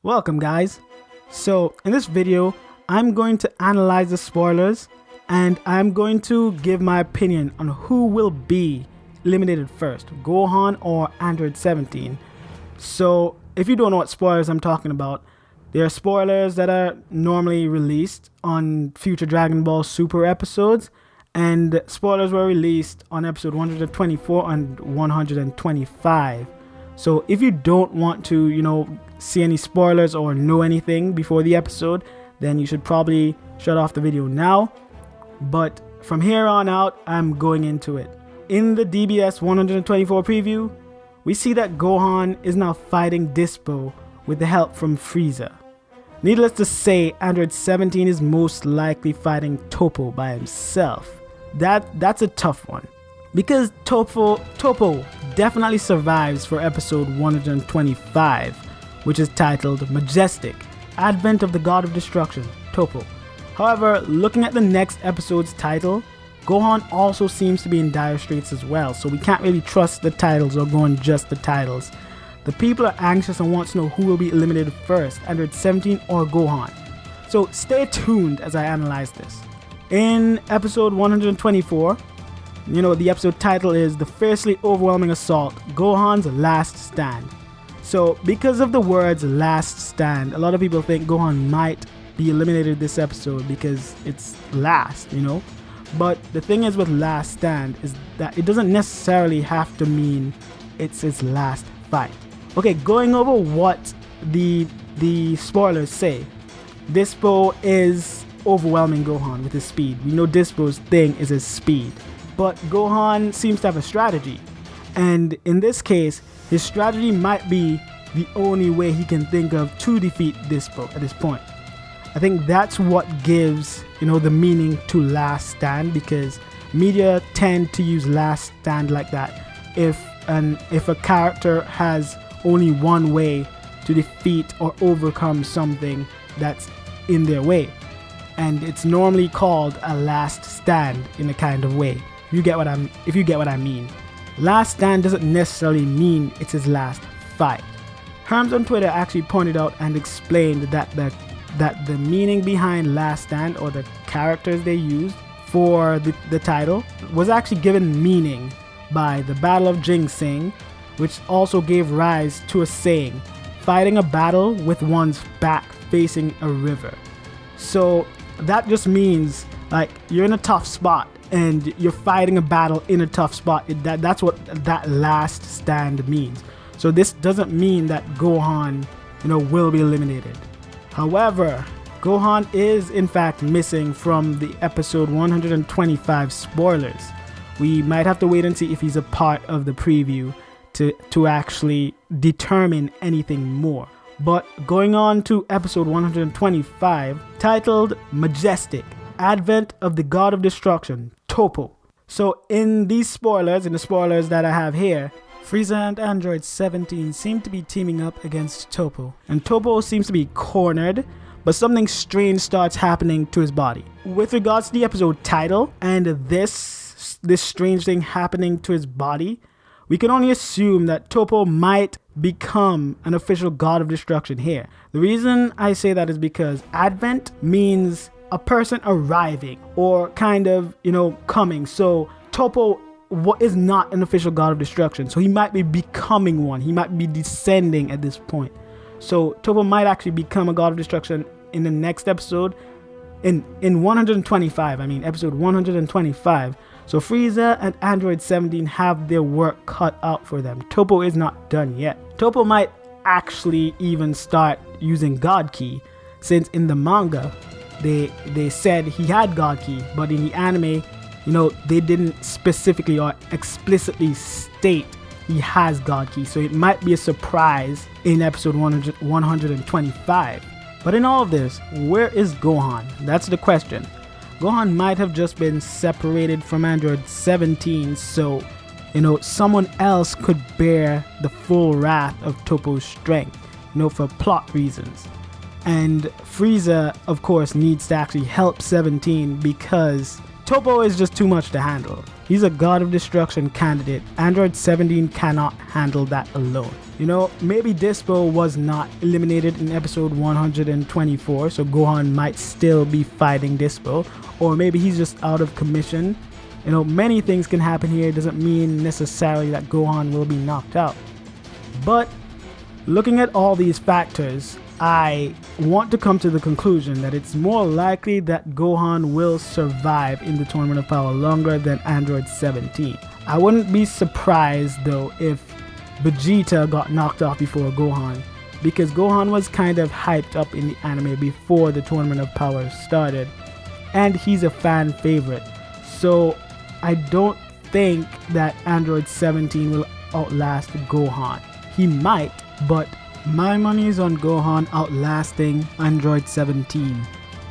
Welcome guys. So in this video I'm going to analyze the spoilers and I'm going to give my opinion on who will be eliminated first, Gohan or Android 17. So if you don't know what spoilers I'm talking about, they are spoilers that are normally released on future Dragon Ball Super episodes, and spoilers were released on episode 124 and 125. So if you don't want to, see any spoilers or know anything before the episode, then you should probably shut off the video now. But from here on out, I'm going into it. In the DBS 124 preview, we see that Gohan is now fighting Dyspo with the help from Frieza. Needless to say, Android 17 is most likely fighting Toppo by himself. That's a tough one, because Toppo definitely survives for episode 125, which is titled Majestic, Advent of the God of Destruction, Toppo. However, looking at the next episode's title, Gohan also seems to be in dire straits as well, so we can't really trust the titles or go on just the titles. The people are anxious and want to know who will be eliminated first, Android 17 or Gohan. So stay tuned as I analyze this. In episode 124, the episode title is The Fiercely Overwhelming Assault, Gohan's Last Stand. So because of the words last stand, a lot of people think Gohan might be eliminated this episode because it's last, But the thing is with last stand is that it doesn't necessarily have to mean it's his last fight. Okay, going over what the spoilers say. Dyspo is overwhelming Gohan with his speed. We know Dyspo's thing is his speed. But Gohan seems to have a strategy. And in this case, his strategy might be the only way he can think of to defeat Dyspo at this point. I think that's what gives, the meaning to last stand, because media tend to use last stand like that if a character has only one way to defeat or overcome something that's in their way. And it's normally called a last stand in a kind of way. If you get what I mean. Last stand doesn't necessarily mean it's his last fight. Herms on Twitter actually pointed out and explained that the meaning behind last stand, or the characters they used for the title, was actually given meaning by the Battle of Jing Sing, which also gave rise to a saying, fighting a battle with one's back facing a river. So that just means like you're in a tough spot and you're fighting a battle in a tough spot. That's what that last stand means. So this doesn't mean that Gohan, will be eliminated. However, Gohan is in fact missing from the episode 125 spoilers. We might have to wait and see if he's a part of the preview to actually determine anything more. But going on to episode 125, titled Majestic, Advent of the God of Destruction, Toppo. So in the spoilers that I have here, Frieza and Android 17 seem to be teaming up against Toppo, and Toppo seems to be cornered, but something strange starts happening to his body. With regards to the episode title and this strange thing happening to his body, we can only assume that Toppo might become an official God of Destruction here. The reason I say that is because Advent means a person arriving or kind of, coming. So Toppo is not an official God of Destruction. So he might be becoming one. He might be descending at this point. So Toppo might actually become a God of Destruction in the next episode. In 125, episode 125. So Frieza and Android 17 have their work cut out for them. Toppo is not done yet. Toppo might actually even start using God Ki, since in the manga they said he had God Ki, but in the anime, they didn't specifically or explicitly state he has God Ki. So it might be a surprise in episode 125. But in all of this, where is Gohan? That's the question. Gohan might have just been separated from Android 17, so someone else could bear the full wrath of Toppo's strength, for plot reasons. And Frieza, of course, needs to actually help 17 because Toppo is just too much to handle. He's a God of Destruction candidate. Android 17 cannot handle that alone. You know, maybe Dyspo was not eliminated in episode 124, so Gohan might still be fighting Dyspo, or maybe he's just out of commission. You know, many things can happen here. It doesn't mean necessarily that Gohan will be knocked out. But looking at all these factors, I want to come to the conclusion that it's more likely that Gohan will survive in the Tournament of Power longer than Android 17. I wouldn't be surprised though if Vegeta got knocked off before Gohan, because Gohan was kind of hyped up in the anime before the Tournament of Power started, and he's a fan favorite. So I don't think that Android 17 will outlast Gohan. He might, but my money is on Gohan outlasting Android 17.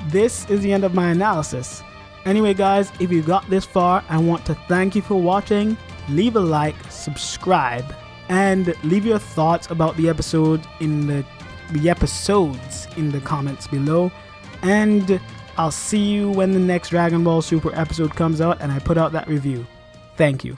This is the end of my analysis. Anyway guys, if you got this far, I want to thank you for watching. Leave a like, subscribe, and leave your thoughts about the episode in the episodes in the comments below. And I'll see you when the next Dragon Ball Super episode comes out and I put out that review. Thank you.